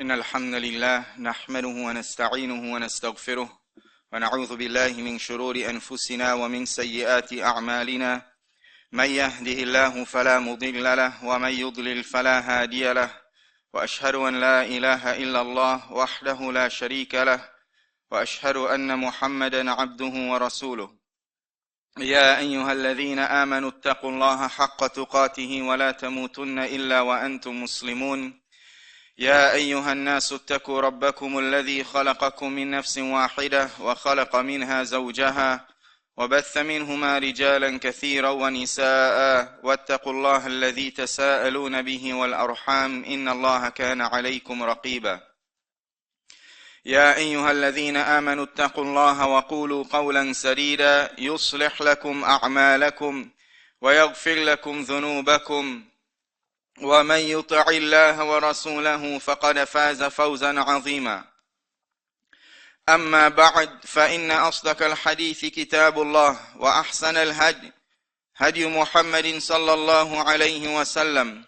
إن الحمد لله نحمده ونستعينه ونستغفره ونعوذ بالله من شرور أنفسنا ومن سيئات أعمالنا من يهده الله فلا مضل له ومن يضلل فلا هادي له وأشهد أن لا إله إلا الله وحده لا شريك له وأشهد أن محمدا عبده ورسوله يا أيها الذين آمنوا اتقوا الله حق تقاته ولا تموتن إلا وأنتم مسلمون يا أيها الناس اتقوا ربكم الذي خلقكم من نفس واحدة وخلق منها زوجها وبث منهما رجالا كثيرا ونساء واتقوا الله الذي تساءلون به والأرحام إن الله كان عليكم رقيبا يا أيها الذين آمنوا اتقوا الله وقولوا قولا سديدا يصلح لكم أعمالكم ويغفر لكم ذنوبكم ومن يطع الله ورسوله فقد فاز فوزا عظيما أما بعد فإن أصدق الحديث كتاب الله وأحسن الهدي هدي محمد صلى الله عليه وسلم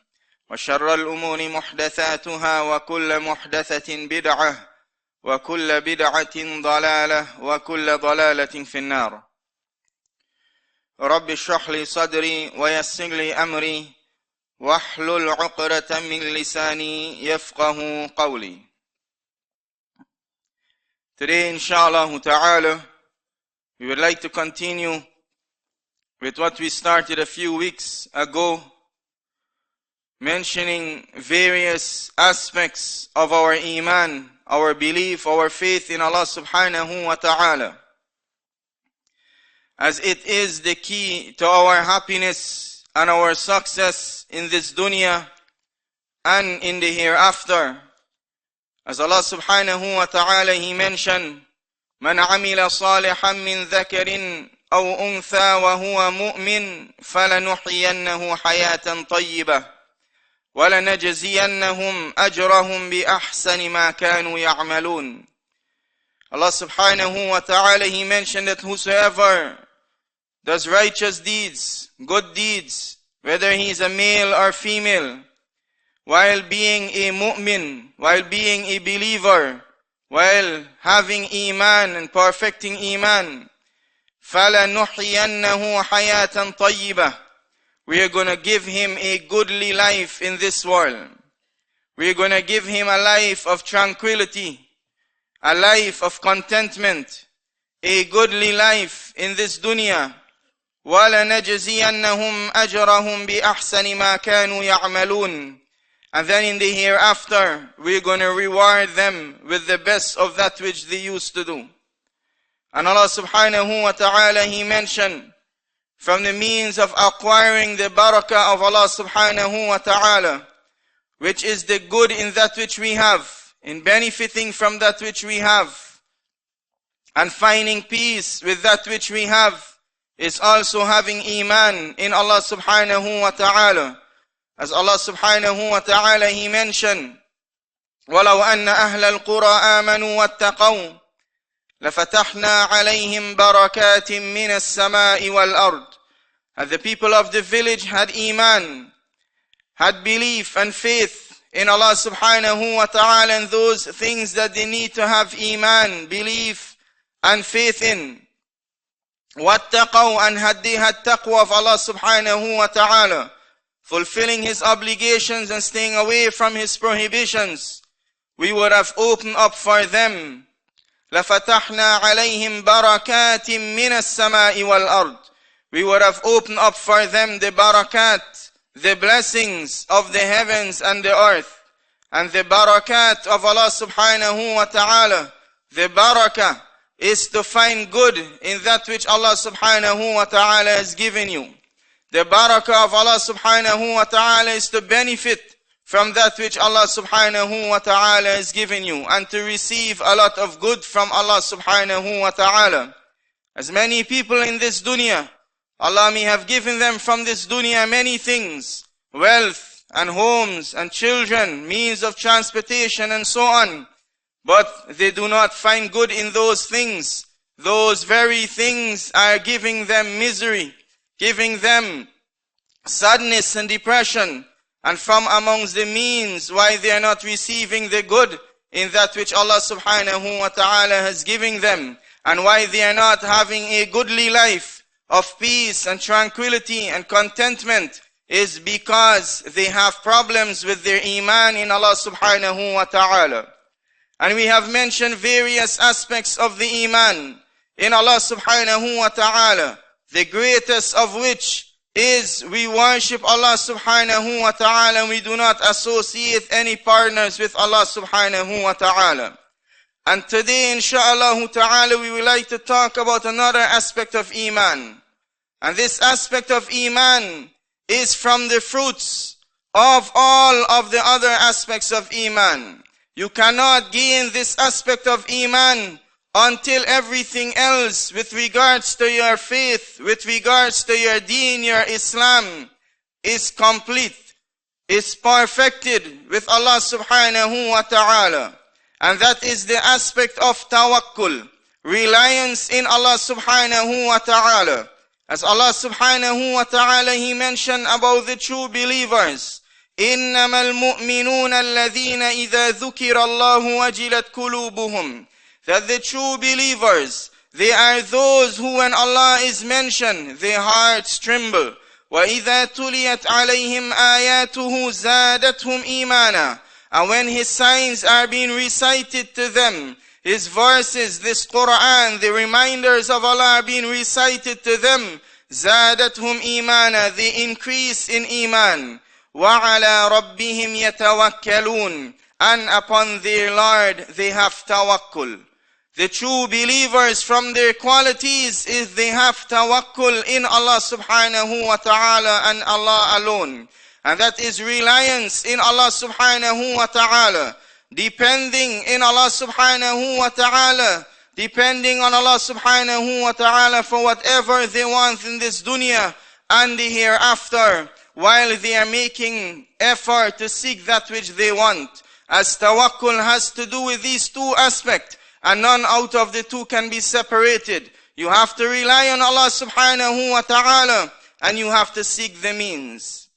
وشر الأمور محدثاتها وكل محدثة بدعة وكل بدعة ضلالة وكل ضلالة في النار رب اشرح لي صدري ويسر لي أمري واحلل عقدة من لساني يفقه قولي. Today, inshallah ta'ala, we would like to continue with what we started a few weeks ago, mentioning various aspects of our Iman, our belief, our faith in Allah subhanahu wa ta'ala, as it is the key to our happiness and our success in this dunya and in the hereafter. As Allah subhanahu wa ta'ala, He mentioned, من عمل صالحا من ذكر أو أنثى وهو مؤمن فلنحيينه حياة طيبة وَلَنَجْزِيَنَّهُمْ أَجْرَهُمْ بِأَحْسَنِ مَا كَانُوا يَعْمَلُونَ. Allah subhanahu wa ta'ala, He mentioned that whosoever does righteous deeds, good deeds, whether he is a male or female, while being a mu'min, while being a believer, while having Iman and perfecting Iman, فَلَنُحْيَنَّهُ حَيَاةً طَيِّبَةً. We are going to give him a goodly life in this world. We are going to give him a life of tranquility, a life of contentment, a goodly life in this dunya. وَلَنَجْزِيَنَّهُمْ أَجْرَهُمْ بِأَحْسَنِ مَا كَانُوا يَعْمَلُونَ. And then in the hereafter, we are going to reward them with the best of that which they used to do. And Allah subhanahu wa ta'ala, He mentioned, from the means of acquiring the barakah of Allah subhanahu wa ta'ala, which is the good in that which we have, in benefiting from that which we have, and finding peace with that which we have, is also having Iman in Allah subhanahu wa ta'ala. As Allah subhanahu wa ta'ala, He mentioned, وَلَوْ أَنَّ أَهْلَ الْقُرَىٰ آمَنُوا وَاتَّقَوْا لَفَتَحْنَا عَلَيْهِمْ بَرَكَاتٍ مِّنَ السَّمَاءِ وَالْأَرْضِ. As the people of the village had Iman, had belief and faith in Allah subhanahu wa ta'ala and those things that they need to have Iman, belief and faith in. وَاتَّقَوْا, and had they had taqwa of Allah subhanahu wa ta'ala, fulfilling His obligations and staying away from His prohibitions, we would have opened up for them لَفَتَحْنَا عَلَيْهِمْ بَرَكَاتٍ مِّنَ السَّمَاءِ وَالْأَرْضِ. We would have opened up for them the barakat, the blessings of the heavens and the earth. And the barakat of Allah subhanahu wa ta'ala, the barakah is to find good in that which Allah subhanahu wa ta'ala has given you. The barakah of Allah subhanahu wa ta'ala is to benefit from that which Allah subhanahu wa ta'ala has given you, and to receive a lot of good from Allah subhanahu wa ta'ala. As many people in this dunya, Allah may have given them from this dunya many things, wealth and homes and children, means of transportation and so on, but they do not find good in those things. Those very things are giving them misery, giving them sadness and depression, And from amongst the means why they are not receiving the good in that which Allah subhanahu wa ta'ala has given them, and why they are not having a goodly life of peace and tranquility and contentment, is because they have problems with their iman in Allah subhanahu wa ta'ala. And we have mentioned various aspects of the iman in Allah subhanahu wa ta'ala, the greatest of which is we worship Allah subhanahu wa ta'ala and we do not associate any partners with Allah subhanahu wa ta'ala. And today, insha'Allah ta'ala, we would like to talk about another aspect of iman. And this aspect of iman is from the fruits of all of the other aspects of iman. You cannot gain this aspect of iman until everything else with regards to your faith, with regards to your deen, your Islam, is complete, is perfected with Allah subhanahu wa ta'ala. And that is the aspect of tawakkul, reliance in Allah subhanahu wa ta'ala. As Allah subhanahu wa ta'ala, He mentioned about the true believers, إِنَّمَا الْمُؤْمِنُونَ الَّذِينَ إِذَا ذُكِرَ اللَّهُ وَجِلَتْ قُلُوبُهُمْ. That the true believers, they are those who when Allah is mentioned, their hearts tremble. وَإِذَا تُلِيَتْ عَلَيْهِمْ آيَاتُهُ زَادَتْهُمْ إِيمَانًا. And when His signs are being recited to them, His verses, this Quran, the reminders of Allah are being recited to them, زَادَتْهُمْ إِيمَانًا, they increase in iman. وَعَلَى رَبِّهِمْ يَتَوَكَّلُونَ, and upon their Lord they have tawakkul. The true believers, from their qualities is they have tawakkul in Allah subhanahu wa ta'ala and Allah alone. And that is reliance in Allah subhanahu wa ta'ala, depending in Allah subhanahu wa ta'ala, depending on Allah subhanahu wa ta'ala for whatever they want in this dunya and the hereafter, while they are making effort to seek that which they want. As tawakkul has to do with these two aspects, and none out of the two can be separated. You have to rely on Allah subhanahu wa ta'ala, and you have to seek the means.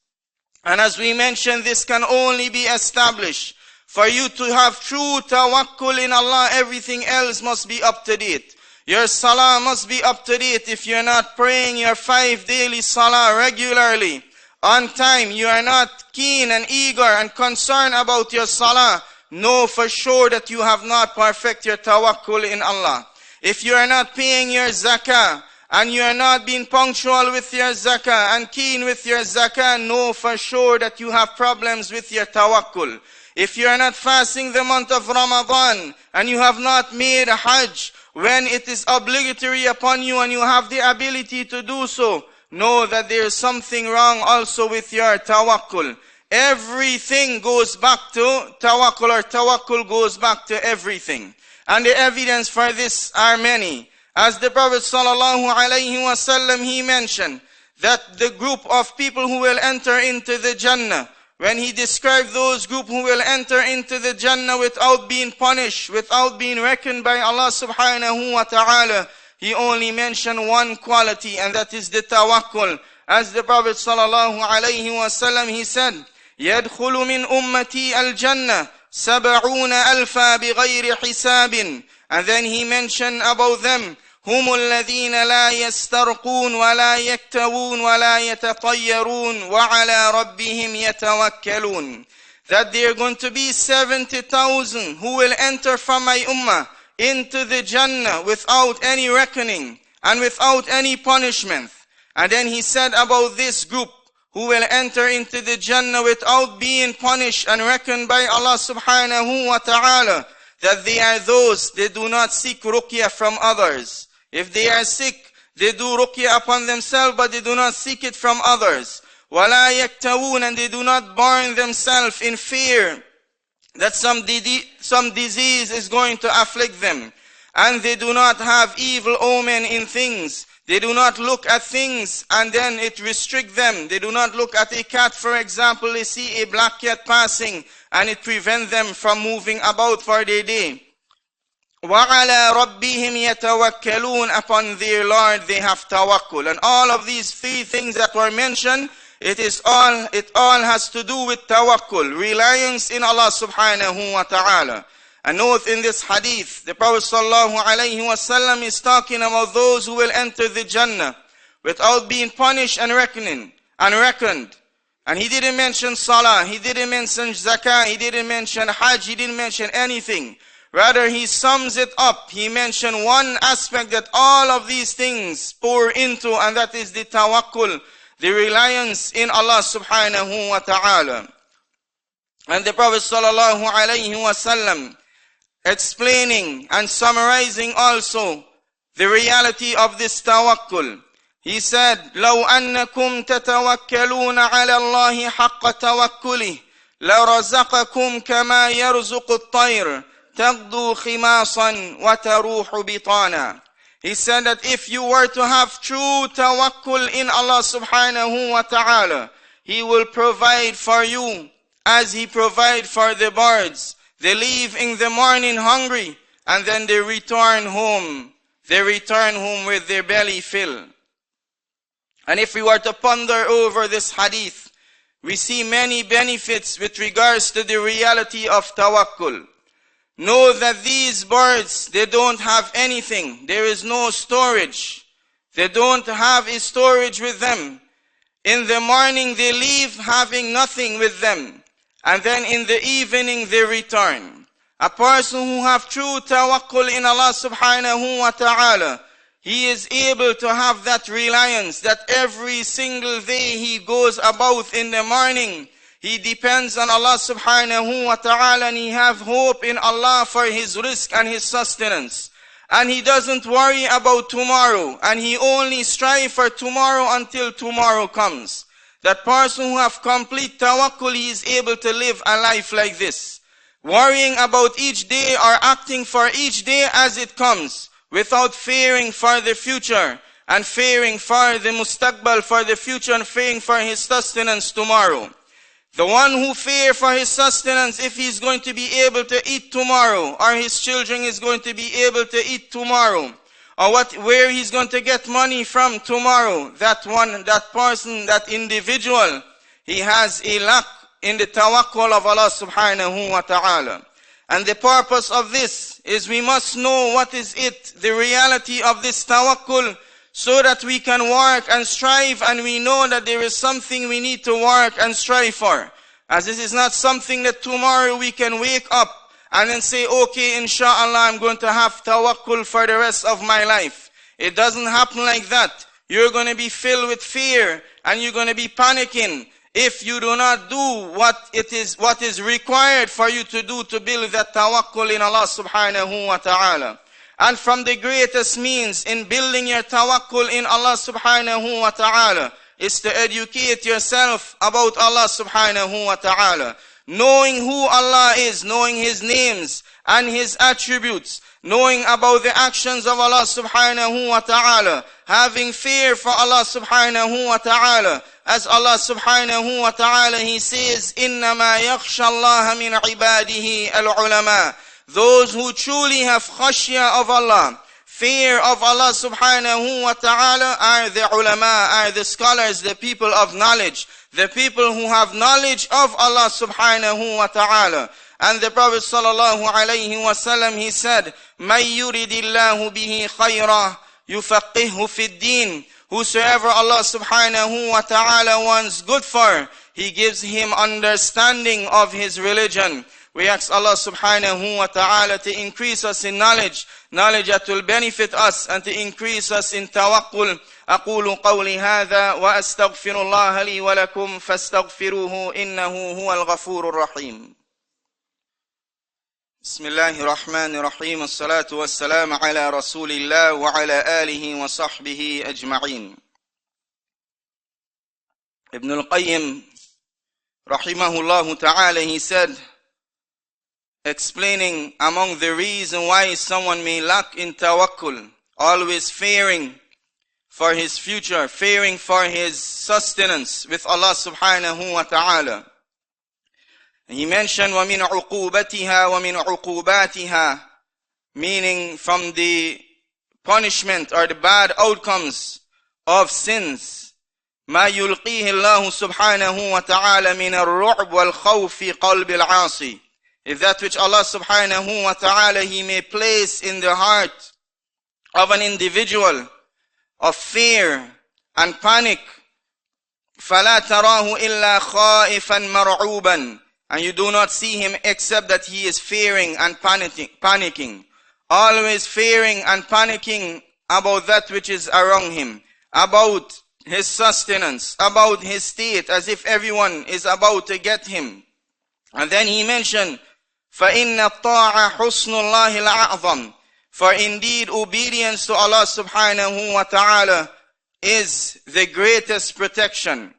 And as we mentioned, this can only be established. For you to have true tawakkul in Allah, everything else must be up to date. Your salah must be up to date. If you're not praying your 5 daily salah regularly, on time, you are not keen and eager and concerned about your salah, know for sure that you have not perfected your tawakkul in Allah. If you are not paying your zakah, and you are not being punctual with your zakah and keen with your zakah, know for sure that you have problems with your tawakkul. If you are not fasting the month of Ramadan, and you have not made a hajj, when it is obligatory upon you and you have the ability to do so, know that there is something wrong also with your tawakkul. Everything goes back to tawakkul, or tawakkul goes back to everything. And the evidence for this are many. As the Prophet sallallahu alaihi wasallam, he mentioned that the group of people who will enter into the Jannah, when he described those group who will enter into the Jannah without being punished, without being reckoned by Allah subhanahu wa ta'ala, he only mentioned one quality, and that is the tawakkul. As the Prophet sallallahu alaihi wasallam, he said, يَدْخُلُ مِنْ أُمَّتِي الْجَنَّةِ 70,000 بِغَيْرِ حِسَابٍ. And then he mentioned about them, هم الذين لا يسترقون ولا يكتوون ولا يتطيرون وعلى ربهم يتوكلون. That there are going to be 70,000 who will enter from my ummah into the Jannah without any reckoning and without any punishment. And then he said about this group who will enter into the Jannah without being punished and reckoned by Allah subhanahu wa ta'ala, that they are those, they do not seek ruqyah from others. If they are sick, they do ruqyah upon themselves, but they do not seek it from others. وَلَا يَكْتَوُونَ, and they do not burn themselves in fear that some disease is going to afflict them. And they do not have evil omen in things. They do not look at things and then it restricts them. They do not look at a cat, for example. They see a black cat passing and it prevents them from moving about for their day. وَعَلَى رَبِّهِمْ يَتَوَكَّلُونَ, upon their Lord they have tawakkul. And all of these three things that were mentioned it all has to do with tawakkul, reliance in Allah subhanahu wa ta'ala. And note in this hadith, the Prophet sallallahu alayhi wasallam is talking about those who will enter the Jannah without being punished and reckoned. And he didn't mention salah, he didn't mention zakah, he didn't mention hajj, he didn't mention anything. Rather, he sums it up. He mentioned one aspect that all of these things pour into, and that is the tawakkul, the reliance in Allah subhanahu wa ta'ala. And the Prophet sallallahu alayhi wasallam explaining and summarizing also the reality of this tawakkul. He said, لَوْ أَنَّكُمْ تَتَوَكَّلُونَ عَلَى اللَّهِ حَقَّ تَوَكُّلِهِ لَرَزَقَكُمْ كَمَا يَرْزُقُ الطَّيْرُ تَغْدُو خِمَاصًا وَتَرُوحُ بِطَانًا. He said that if you were to have true tawakkul in Allah subhanahu wa ta'ala, He will provide for you as He provides for the birds. They leave in the morning hungry, and then they return home. They return home with their belly filled. And if we were to ponder over this hadith, we see many benefits with regards to the reality of tawakkul. Know that these birds, they don't have anything. There is no storage. They don't have a storage with them. In the morning they leave having nothing with them. And then in the evening they return. A person who have true tawakkul in Allah subhanahu wa ta'ala, he is able to have that reliance that every single day he goes about in the morning, he depends on Allah subhanahu wa ta'ala, and he have hope in Allah for his rizq and his sustenance. And he doesn't worry about tomorrow, and he only strive for tomorrow until tomorrow comes. That person who have complete tawakkul, he is able to live a life like this, worrying about each day or acting for each day as it comes, without fearing for the future, and fearing for the mustaqbal, for the future, and fearing for his sustenance tomorrow. The one who fears for his sustenance, if he's going to be able to eat tomorrow, or his children is going to be able to eat tomorrow, or where he's going to get money from tomorrow, that person, that individual, he has a lack in the tawakkul of Allah subhanahu wa ta'ala. And the purpose of this is we must know what is it, the reality of this tawakkul, so that we can work and strive, and we know that there is something we need to work and strive for. As this is not something that tomorrow we can wake up and then say, okay, inshallah, I'm going to have tawakkul for the rest of my life. It doesn't happen like that. You're going to be filled with fear, and you're going to be panicking if you do not do what is required for you to do to build that tawakkul in Allah subhanahu wa ta'ala. And from the greatest means in building your tawakkul in Allah subhanahu wa ta'ala is to educate yourself about Allah subhanahu wa ta'ala. Knowing who Allah is, knowing His names and His attributes, knowing about the actions of Allah subhanahu wa ta'ala, having fear for Allah subhanahu wa ta'ala. As Allah subhanahu wa ta'ala, He says, إِنَّمَا يَخْشَى اللَّهَ مِنْ عِبَادِهِ الْعُلَمَاءِ. Those who truly have khashya of Allah, fear of Allah subhanahu wa ta'ala, are the ulama, are the scholars, the people of knowledge, the people who have knowledge of Allah subhanahu wa ta'ala. And the Prophet sallallahu alayhi wa sallam, he said, مَن يُرِدِ اللَّهُ بِهِ خَيْرًا يُفَقِّهُ فِي الدِّينِ. Whosoever Allah subhanahu wa ta'ala wants good for, He gives him understanding of his religion. We ask Allah subhanahu wa ta'ala to increase us in knowledge that will benefit us, and to increase us in tawakkul. أقول قولي هذا وأستغفر الله لي ولكم فاستغفروه إنه هو الغفور الرحيم. بسم الله الرحمن الرحيم. الصلاة والسلام على رسول الله وعلى آله وصحبه أجمعين. Ibn al-Qayyim rahimahullah ta'ala, he said, explaining among the reason why someone may lack in tawakkul, always fearing for his future, fearing for his sustenance with Allah subhanahu wa ta'ala. And he mentioned وَمِنْ عُقُوبَتِهَا وَمِنْ عُقُوبَاتِهَا, meaning from the punishment or the bad outcomes of sins, ما يلقيه الله سبحانه وتعالى من الرعب والخوف في قلب العاصي. If that which Allah subhanahu wa ta'ala He may place in the heart of an individual of fear and panic, فَلَا تَرَاهُ إِلَّا خَائِفًا مَرْعُوبًا, and you do not see him except that he is fearing and panicking, always fearing and panicking about that which is around him, about his sustenance, about his state, as if everyone is about to get him. And then he mentioned, فَإِنَّ الطَّاعَ حُسْنُ اللَّهِ الْأَعْظَمِ, for indeed obedience to Allah subhanahu wa ta'ala is the greatest protection.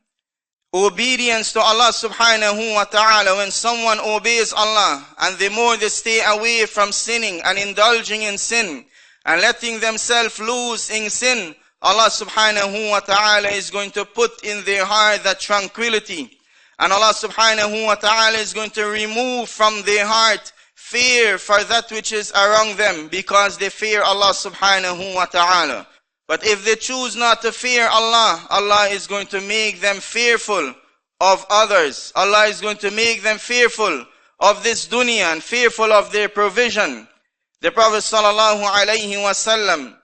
Obedience to Allah subhanahu wa ta'ala, when someone obeys Allah, and the more they stay away from sinning and indulging in sin and letting themselves loose in sin, Allah subhanahu wa ta'ala is going to put in their heart that tranquility. And Allah subhanahu wa ta'ala is going to remove from their heart fear for that which is around them, because they fear Allah subhanahu wa ta'ala. But if they choose not to fear Allah, Allah is going to make them fearful of others. Allah is going to make them fearful of this dunya and fearful of their provision. The Prophet sallallahu alaihi wasallam,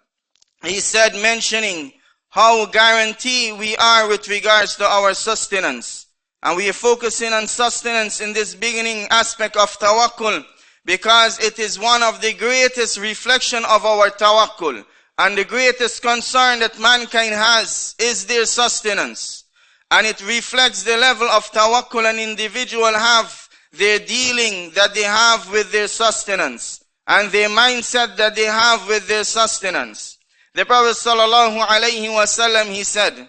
he said, mentioning how guaranteed we are with regards to our sustenance. And we are focusing on sustenance in this beginning aspect of tawakkul, because it is one of the greatest reflection of our tawakkul. And the greatest concern that mankind has is their sustenance. And it reflects the level of tawakkul an individual have, their dealing that they have with their sustenance, and their mindset that they have with their sustenance. The Prophet sallallahu alaihi wasallam, he said,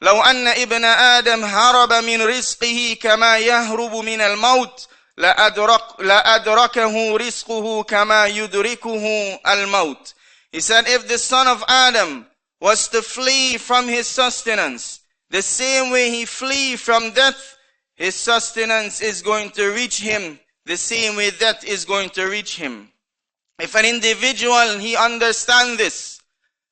لو أن ابن آدم هرب من رزقه كما يهرب من الموت لأدركه رزقه كما يدركه الموت. He said, if the son of Adam was to flee from his sustenance, the same way he flee from death, his sustenance is going to reach him the same way death is going to reach him. If an individual, he understands this,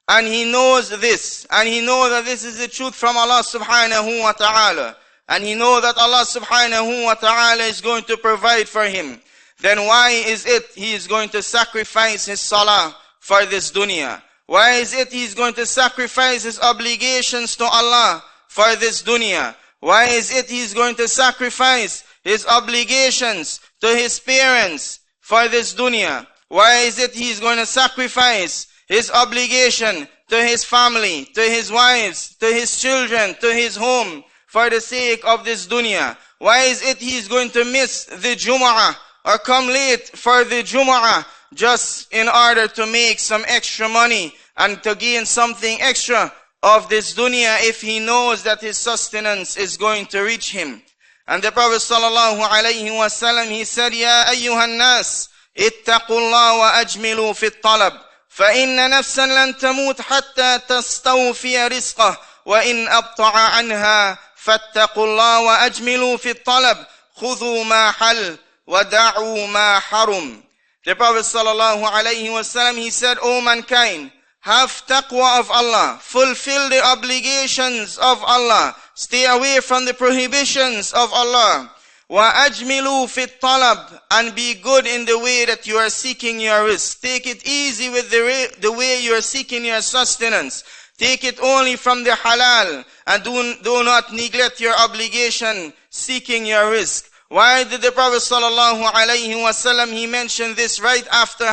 and he knows this, and he knows that this is the truth from Allah subhanahu wa ta'ala, and he knows that Allah subhanahu wa ta'ala is going to provide for him, then why is it he is going to sacrifice his salah for this dunya? Why is it he's going to sacrifice his obligations to Allah for this dunya? Why is it he's going to sacrifice his obligations to his parents for this dunya? Why is it he's going to sacrifice his obligation to his family, to his wives, to his children, to his home for the sake of this dunya? Why is it he's going to miss the Jumu'ah or come late for the Jumu'ah just in order to make some extra money and to gain something extra of this dunya, if he knows that his sustenance is going to reach him? And the Prophet sallallahu alaihi wasallam, he said, Ya ayyuhan nas, ittaqullah wa ajmilu fit talab. فإن نفسا لن تموت حتى تستوفي رزقه وإن أبطأ عنها فاتقوا الله وأجملوا في الطلب خذوا ما حل ودعوا ما حرم. The Prophet sallallahu alaihi wasallam, he said, O mankind, have taqwa of Allah, fulfill the obligations of Allah, stay away from the prohibitions of Allah. وَأَجْمِلُوا فِي الطَّلَبِ, and be good in the way that you are seeking your rizq. Take it easy with the way you are seeking your sustenance. Take it only from the halal, and do not neglect your obligation seeking your rizq. Why did the Prophet sallallahu alaihi wasallam, he mentioned this right after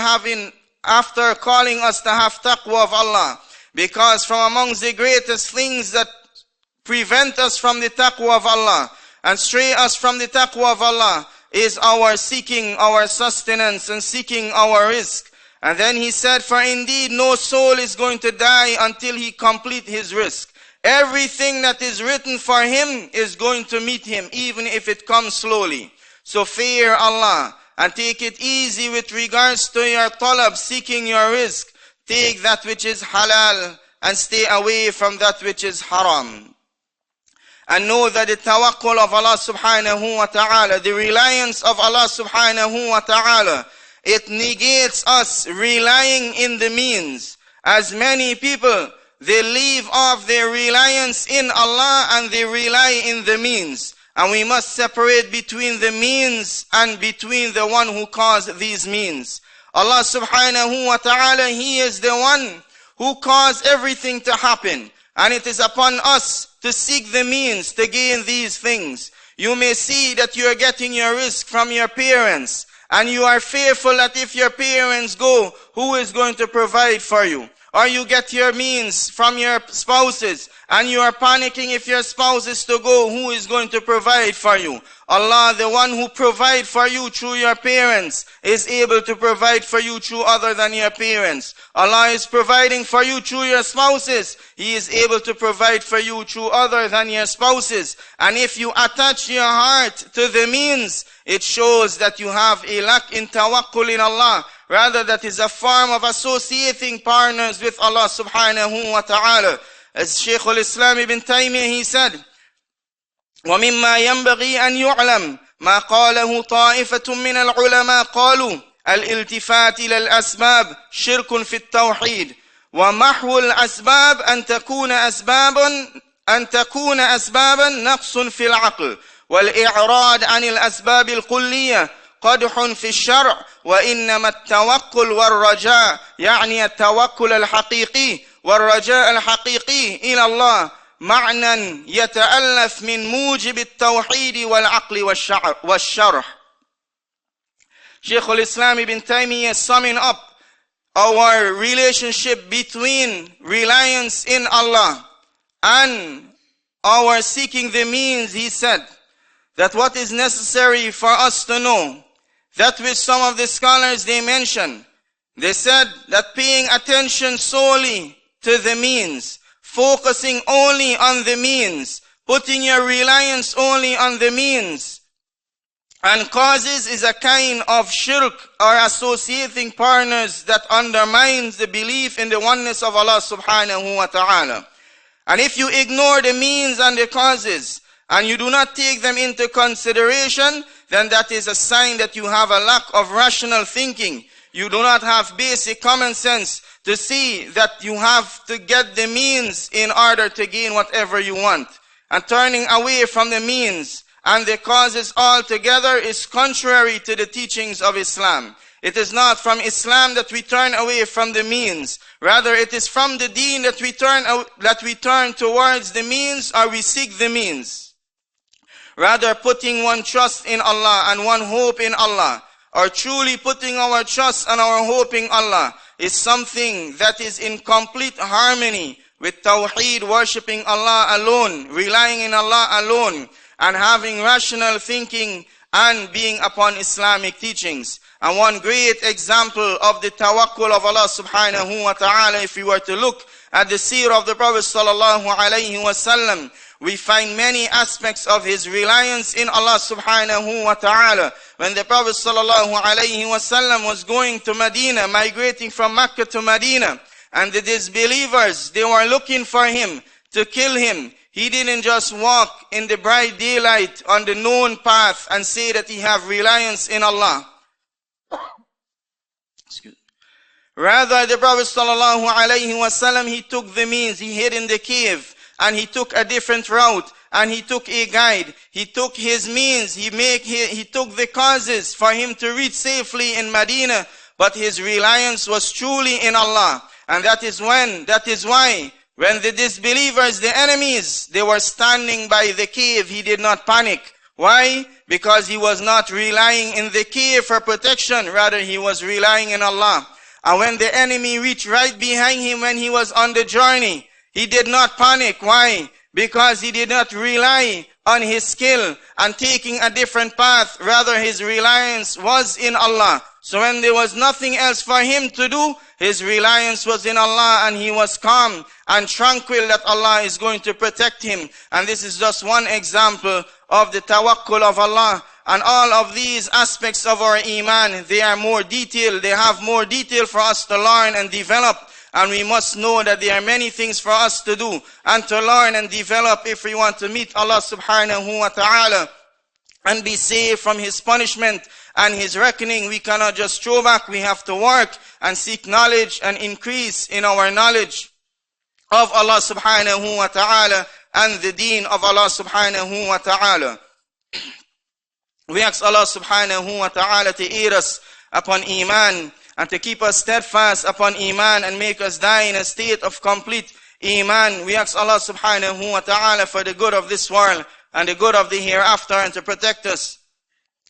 calling us to have taqwa of Allah? Because from amongst the greatest things that prevent us from the taqwa of Allah and stray us from the taqwa of Allah is our seeking our sustenance and seeking our rizq. And then he said, for indeed no soul is going to die until he complete his rizq. Everything that is written for him is going to meet him, even if it comes slowly. So fear Allah and take it easy with regards to your talab, seeking your rizq. Take that which is halal and stay away from that which is haram. And know that the tawakkul of Allah subhanahu wa ta'ala, the reliance of Allah subhanahu wa ta'ala, it negates us relying in the means. As many people, they leave off their reliance in Allah and they rely in the means. And we must separate between the means and between the one who caused these means. Allah subhanahu wa ta'ala, He is the one who caused everything to happen. And it is upon us to seek the means to gain these things. You may see that you are getting your risk from your parents, and you are fearful that if your parents go, who is going to provide for you? Or you get your means from your spouses, and you are panicking if your spouse is to go, who is going to provide for you? Allah, the one who provides for you through your parents, is able to provide for you through other than your parents. Allah is providing for you through your spouses. He is able to provide for you through other than your spouses. And if you attach your heart to the means, it shows that you have a lack in tawakkul in Allah. Rather, that is a form of associating partners with Allah subhanahu wa ta'ala. As Shaykh al-Islam ibn Taymiyyah, he said, وَمِمَّا يَنْبَغِي أَنْ يُعْلَمْ مَا قَالَهُ طَائِفَةٌ مِّنَ الْعُلَمَاءِ قَالُوا الالتفات إلى الأسباب شرك في التوحيد ومحو الأسباب أن تكون أسبابا نقص في العقل والإعراض عن الأسباب الكلية قدح في الشرع وإنما التوكل والرجاء يعني التوكل الحقيقي والرجاء الحقيقي إلى الله معنى يتألف من موجب التوحيد والعقل والشرح. Shaykh al-Islam ibn Taymiyyah is summing up our relationship between reliance in Allah and our seeking the means. He said that what is necessary for us to know, that which some of the scholars they mention, they said that paying attention solely to the means, focusing only on the means, putting your reliance only on the means and causes is a kind of shirk or associating partners that undermines the belief in the oneness of Allah subhanahu wa ta'ala. And if you ignore the means and the causes and you do not take them into consideration, then that is a sign that you have a lack of rational thinking. You do not have basic common sense to see that you have to get the means in order to gain whatever you want. And turning away from the means and the causes altogether is contrary to the teachings of Islam. It is not from Islam that we turn away from the means. Rather, it is from the deen that we turn towards the means or we seek the means. Rather, putting one trust in Allah and one hope in Allah, or truly putting our trust and our hope in Allah, is something that is in complete harmony with Tawheed, worshipping Allah alone, relying in Allah alone, and having rational thinking and being upon Islamic teachings. And one great example of the tawakkul of Allah subhanahu wa ta'ala, if we were to look at the seerah of the Prophet sallallahu alayhi wa sallam, we find many aspects of his reliance in Allah subhanahu wa ta'ala. When the Prophet sallallahu alayhi wa sallam was going to Medina, migrating from Mecca to Medina, and the disbelievers, they were looking for him to kill him, he didn't just walk in the bright daylight on the known path and say that he have reliance in Allah. Rather, the Prophet sallallahu alayhi wa sallam, he took the means, he hid in the cave, and he took a different route, and he took a guide. He took his means, he took the causes for him to reach safely in Medina, but his reliance was truly in Allah. And that is why, when the disbelievers, the enemies, they were standing by the cave, he did not panic. Why? Because he was not relying in the cave for protection, rather he was relying in Allah. And when the enemy reached right behind him when he was on the journey, he did not panic. Why? Because he did not rely on his skill and taking a different path. Rather, his reliance was in Allah. So when there was nothing else for him to do, his reliance was in Allah, and he was calm and tranquil that Allah is going to protect him. And this is just one example of the tawakkul of Allah. And all of these aspects of our Iman, they are more detailed. They have more detail for us to learn and develop. And we must know that there are many things for us to do and to learn and develop if we want to meet Allah subhanahu wa ta'ala and be saved from His punishment and His reckoning. We cannot just throw back. We have to work and seek knowledge and increase in our knowledge. of Allah subhanahu wa ta'ala and the deen of Allah subhanahu wa ta'ala. We ask Allah subhanahu wa ta'ala to aid us upon Imaan and to keep us steadfast upon Imaan and make us die in a state of complete Imaan. We ask Allah subhanahu wa ta'ala for the good of this world and the good of the hereafter, and to protect us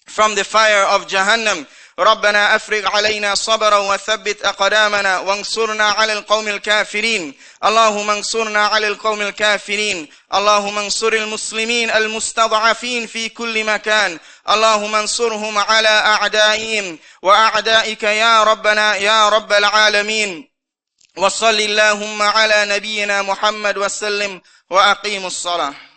from the fire of Jahannam. ربنا أفرغ علينا صبرا وثبت أقدامنا وانصرنا على القوم الكافرين. اللهم انصرنا على القوم الكافرين. اللهم انصر المسلمين المستضعفين في كل مكان. اللهم انصرهم على أعدائهم وأعدائك يا ربنا يا رب العالمين. وصل اللهم على نبينا محمد وسلم وأقيموا الصلاة.